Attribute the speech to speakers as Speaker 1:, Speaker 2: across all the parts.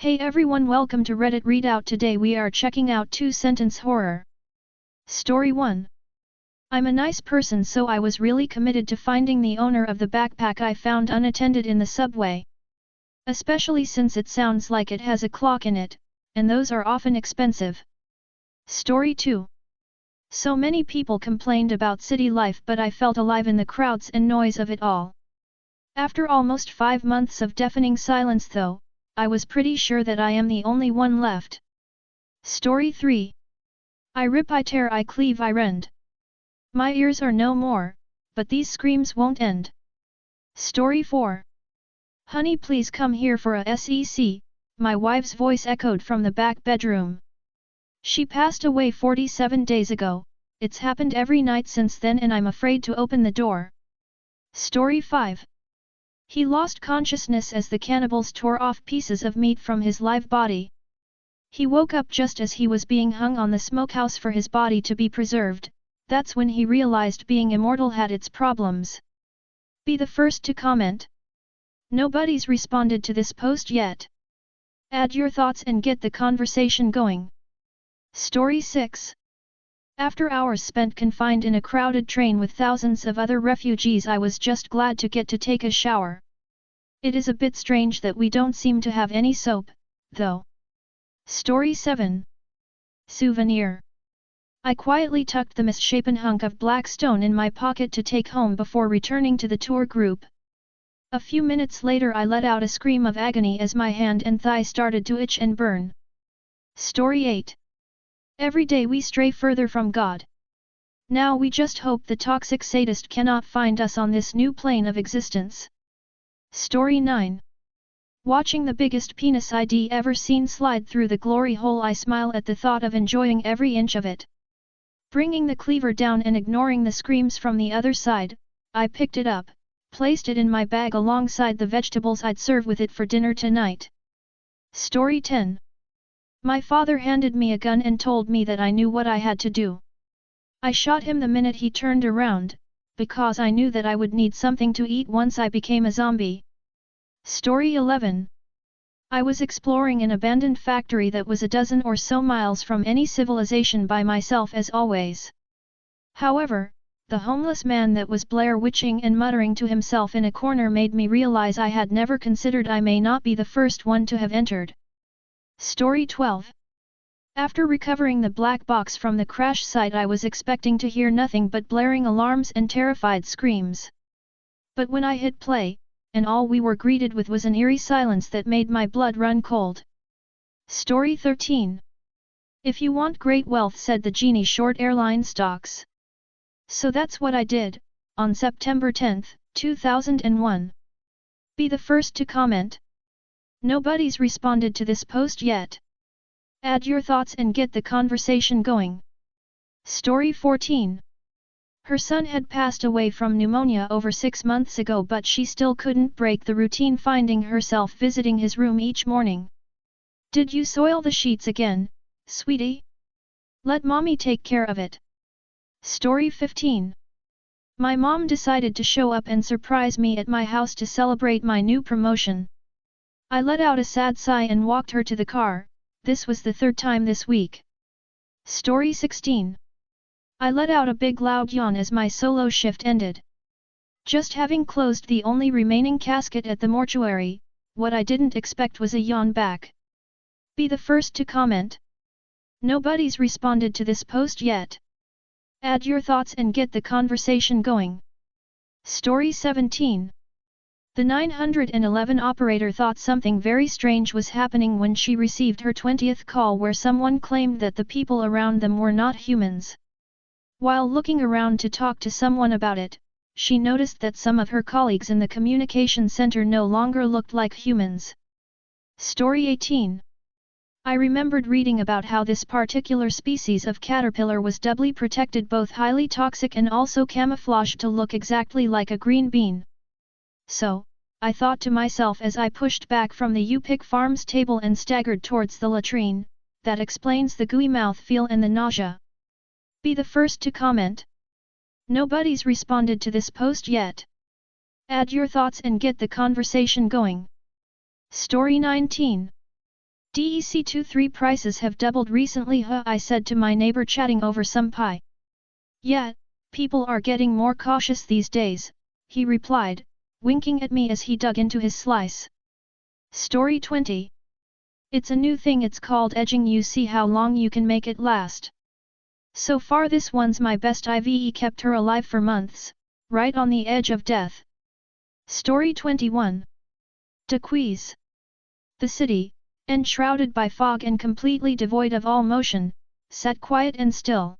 Speaker 1: Hey everyone, welcome to Reddit Readout. Today we are checking out 2-sentence horror. Story 1. I'm a nice person, so I was really committed to finding the owner of the backpack I found unattended in the subway. Especially since it sounds like it has a clock in it, and those are often expensive. Story 2. So many people complained about city life, but I felt alive in the crowds and noise of it all. After almost 5 months of deafening silence though, I was pretty sure that I am the only one left. Story 3. I rip, I tear, I cleave, I rend. My ears are no more, but these screams won't end. Story 4. Honey, please come here for a sec, my wife's voice echoed from the back bedroom. She passed away 47 days ago, it's happened every night since then and I'm afraid to open the door. Story 5. He lost consciousness as the cannibals tore off pieces of meat from his live body. He woke up just as he was being hung on the smokehouse for his body to be preserved. That's when he realized being immortal had its problems. Be the first to comment. Nobody's responded to this post yet. Add your thoughts and get the conversation going. Story 6. After hours spent confined in a crowded train with thousands of other refugees, I was just glad to get to take a shower. It is a bit strange that we don't seem to have any soap, though. Story 7. Souvenir. I quietly tucked the misshapen hunk of black stone in my pocket to take home before returning to the tour group. A few minutes later I let out a scream of agony as my hand and thigh started to itch and burn. Story 8. Every day we stray further from God. Now we just hope the toxic sadist cannot find us on this new plane of existence. Story 9. Watching the biggest penis I'd ever seen slide through the glory hole, I smile at the thought of enjoying every inch of it. Bringing the cleaver down and ignoring the screams from the other side, I picked it up, placed it in my bag alongside the vegetables I'd serve with it for dinner tonight. Story 10. My father handed me a gun and told me that I knew what I had to do. I shot him the minute he turned around, because I knew that I would need something to eat once I became a zombie. Story 11. I was exploring an abandoned factory that was a dozen or so miles from any civilization by myself as always. However, the homeless man that was Blair witching and muttering to himself in a corner made me realize I had never considered I may not be the first one to have entered. Story 12. After recovering the black box from the crash site, I was expecting to hear nothing but blaring alarms and terrified screams. But when I hit play, and all we were greeted with was an eerie silence that made my blood run cold. Story 13. If you want great wealth, said the genie, short airline stocks. So that's what I did, on September 10, 2001. Be the first to comment. Nobody's responded to this post yet. Add your thoughts and get the conversation going. Story 14. Her son had passed away from pneumonia over 6 months ago, but she still couldn't break the routine, finding herself visiting his room each morning. Did you soil the sheets again, sweetie? Let mommy take care of it. Story 15. My mom decided to show up and surprise me at my house to celebrate my new promotion. I let out a sad sigh and walked her to the car. This was the 3rd time this week. Story 16. I let out a big loud yawn as my solo shift ended. Just having closed the only remaining casket at the mortuary, what I didn't expect was a yawn back. Be the first to comment. Nobody's responded to this post yet. Add your thoughts and get the conversation going. Story 17. The 911 operator thought something very strange was happening when she received her 20th call, where someone claimed that the people around them were not humans. While looking around to talk to someone about it, she noticed that some of her colleagues in the communication center no longer looked like humans. Story 18. I remembered reading about how this particular species of caterpillar was doubly protected, both highly toxic and also camouflaged to look exactly like a green bean. So, I thought to myself as I pushed back from the U-Pick Farms table and staggered towards the latrine, that explains the gooey mouthfeel and the nausea. Be the first to comment. Nobody's responded to this post yet. Add your thoughts and get the conversation going. Story 19. DEC23 prices have doubled recently, huh? I said to my neighbor chatting over some pie. Yeah, people are getting more cautious these days, he replied, winking at me as he dug into his slice. Story 20. It's a new thing, it's called edging, you see how long you can make it last. So far this one's my best, I've kept her alive for months, right on the edge of death. Story 21. Dequeeze. The city, enshrouded by fog and completely devoid of all motion, sat quiet and still.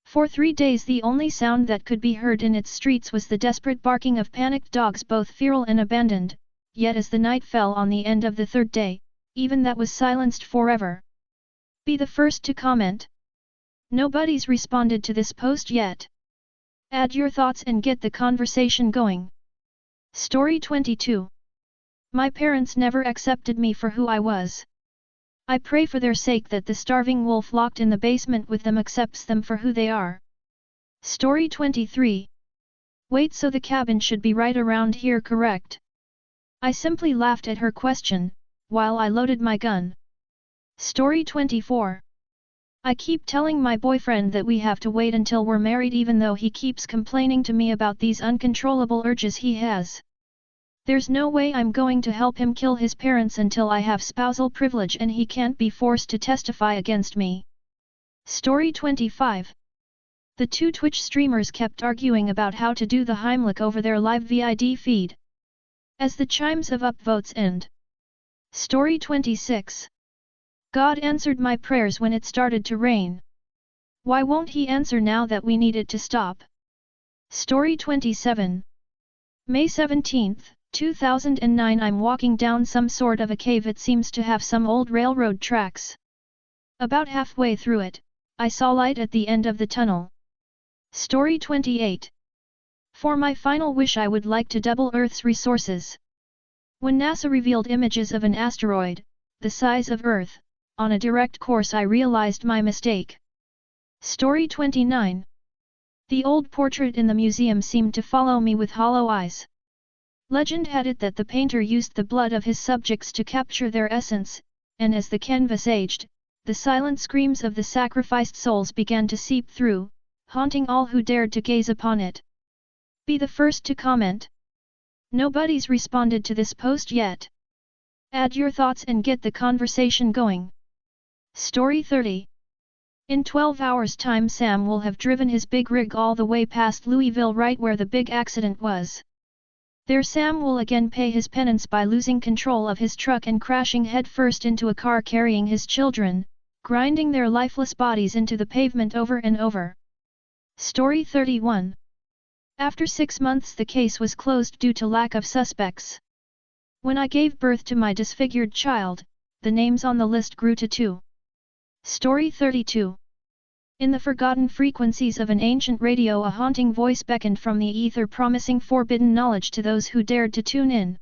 Speaker 1: For 3 days the only sound that could be heard in its streets was the desperate barking of panicked dogs, both feral and abandoned, yet as the night fell on the end of the 3rd day, even that was silenced forever. Be the first to comment. Nobody's responded to this post yet. Add your thoughts and get the conversation going. Story 22. My parents never accepted me for who I was. I pray for their sake that the starving wolf locked in the basement with them accepts them for who they are. Story 23. Wait, so the cabin should be right around here, correct? I simply laughed at her question, while I loaded my gun. Story 24. I keep telling my boyfriend that we have to wait until we're married, even though he keeps complaining to me about these uncontrollable urges he has. There's no way I'm going to help him kill his parents until I have spousal privilege and he can't be forced to testify against me. Story 25. The 2 Twitch streamers kept arguing about how to do the Heimlich over their live vid feed. As the chimes of upvotes end. Story 26. God answered my prayers when it started to rain. Why won't he answer now that we need it to stop? Story 27. May 17th. 2009. I'm walking down some sort of a cave. It seems to have some old railroad tracks. About halfway through it, I saw light at the end of the tunnel. Story 28. For my final wish, I would like to double Earth's resources. When NASA revealed images of an asteroid, the size of Earth, on a direct course, I realized my mistake. Story 29. The old portrait in the museum seemed to follow me with hollow eyes. Legend had it that the painter used the blood of his subjects to capture their essence, and as the canvas aged, the silent screams of the sacrificed souls began to seep through, haunting all who dared to gaze upon it. Be the first to comment. Nobody's responded to this post yet. Add your thoughts and get the conversation going. Story 30. In 12 hours' time, Sam will have driven his big rig all the way past Louisville, right where the big accident was. There Sam will again pay his penance by losing control of his truck and crashing headfirst into a car carrying his children, grinding their lifeless bodies into the pavement over and over. Story 31. After 6 months the case was closed due to lack of suspects. When I gave birth to my disfigured child, the names on the list grew to 2. Story 32. In the forgotten frequencies of an ancient radio, a haunting voice beckoned from the ether, promising forbidden knowledge to those who dared to tune in.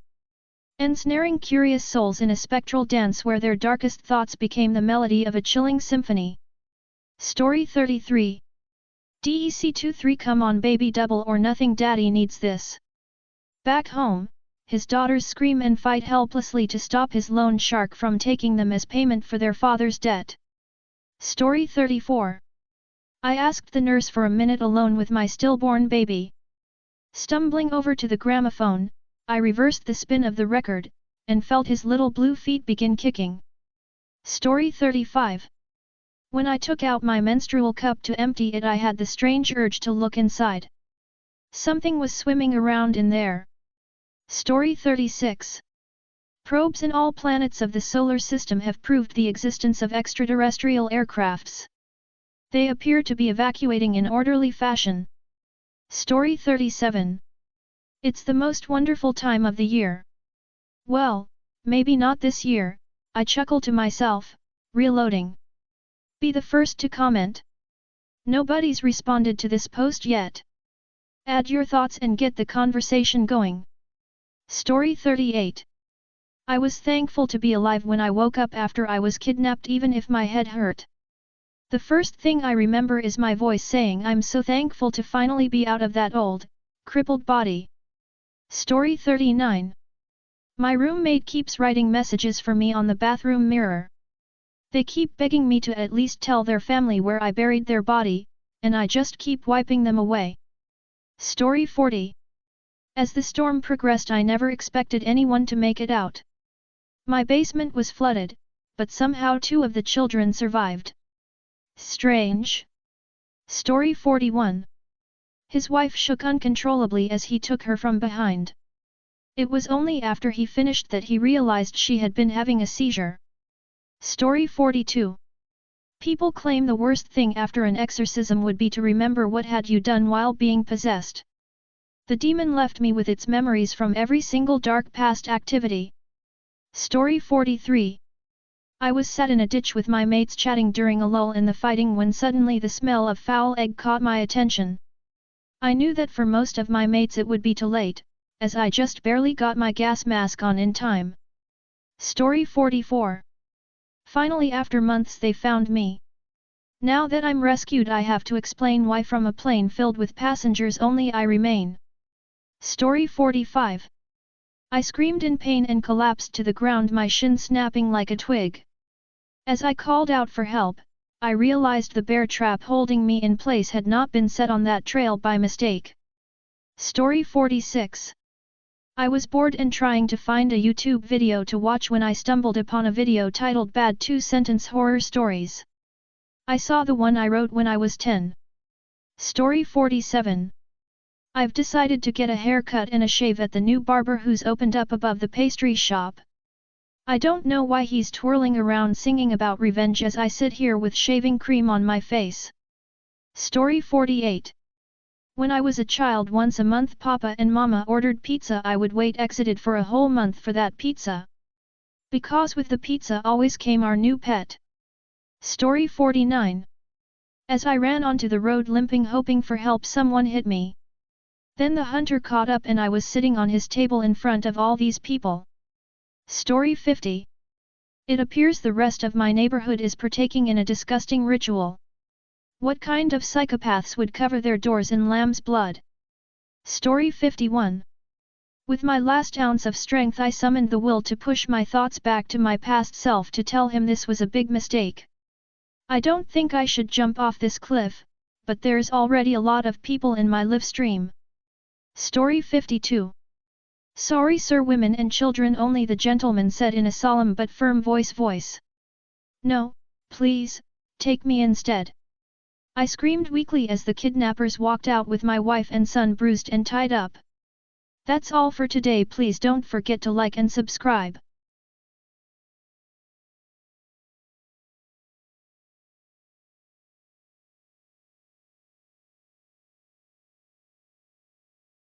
Speaker 1: Ensnaring curious souls in a spectral dance where their darkest thoughts became the melody of a chilling symphony. Story 33. DEC23. Come on baby, double or nothing, daddy needs this. Back home, his daughters scream and fight helplessly to stop his loan shark from taking them as payment for their father's debt. Story 34. I asked the nurse for a minute alone with my stillborn baby. Stumbling over to the gramophone, I reversed the spin of the record, and felt his little blue feet begin kicking. Story 35. When I took out my menstrual cup to empty it, I had the strange urge to look inside. Something was swimming around in there. Story 36. Probes in all planets of the solar system have proved the existence of extraterrestrial aircrafts. They appear to be evacuating in orderly fashion. Story 37. It's the most wonderful time of the year. Well, maybe not this year, I chuckle to myself, reloading. Be the first to comment. Nobody's responded to this post yet. Add your thoughts and get the conversation going. Story 38. I was thankful to be alive when I woke up after I was kidnapped, even if my head hurt. The first thing I remember is my voice saying I'm so thankful to finally be out of that old, crippled body. Story 39. My roommate keeps writing messages for me on the bathroom mirror. They keep begging me to at least tell their family where I buried their body, and I just keep wiping them away. Story 40. As the storm progressed, I never expected anyone to make it out. My basement was flooded, but somehow 2 of the children survived. Strange. Story 41. His wife shook uncontrollably as he took her from behind. It was only after he finished that he realized she had been having a seizure. Story 42. People claim the worst thing after an exorcism would be to remember what had you done while being possessed. The demon left me with its memories from every single dark past activity. Story 43. I was sat in a ditch with my mates chatting during a lull in the fighting when suddenly the smell of foul egg caught my attention. I knew that for most of my mates it would be too late, as I just barely got my gas mask on in time. Story 44. Finally, after months, they found me. Now that I'm rescued, I have to explain why from a plane filled with passengers only I remain. Story 45. I screamed in pain and collapsed to the ground, my shin snapping like a twig. As I called out for help, I realized the bear trap holding me in place had not been set on that trail by mistake. Story 46. I was bored and trying to find a YouTube video to watch when I stumbled upon a video titled Bad 2-Sentence Horror Stories. I saw the one I wrote when I was 10. Story 47. I've decided to get a haircut and a shave at the new barber who's opened up above the pastry shop. I don't know why he's twirling around singing about revenge as I sit here with shaving cream on my face. Story 48. When I was a child, once a month Papa and Mama ordered pizza. I would wait exited for a whole month for that pizza. Because with the pizza always came our new pet. Story 49. As I ran onto the road limping hoping for help, someone hit me. Then the hunter caught up and I was sitting on his table in front of all these people. Story 50. It appears the rest of my neighborhood is partaking in a disgusting ritual. What kind of psychopaths would cover their doors in lamb's blood? Story 51. With my last ounce of strength I summoned the will to push my thoughts back to my past self to tell him this was a big mistake. I don't think I should jump off this cliff, but there's already a lot of people in my live stream. Story 52. Sorry sir, women and children only, the gentleman said in a solemn but firm voice. No, please, take me instead. I screamed weakly as the kidnappers walked out with my wife and son bruised and tied up. That's all for today. Please don't forget to like and subscribe.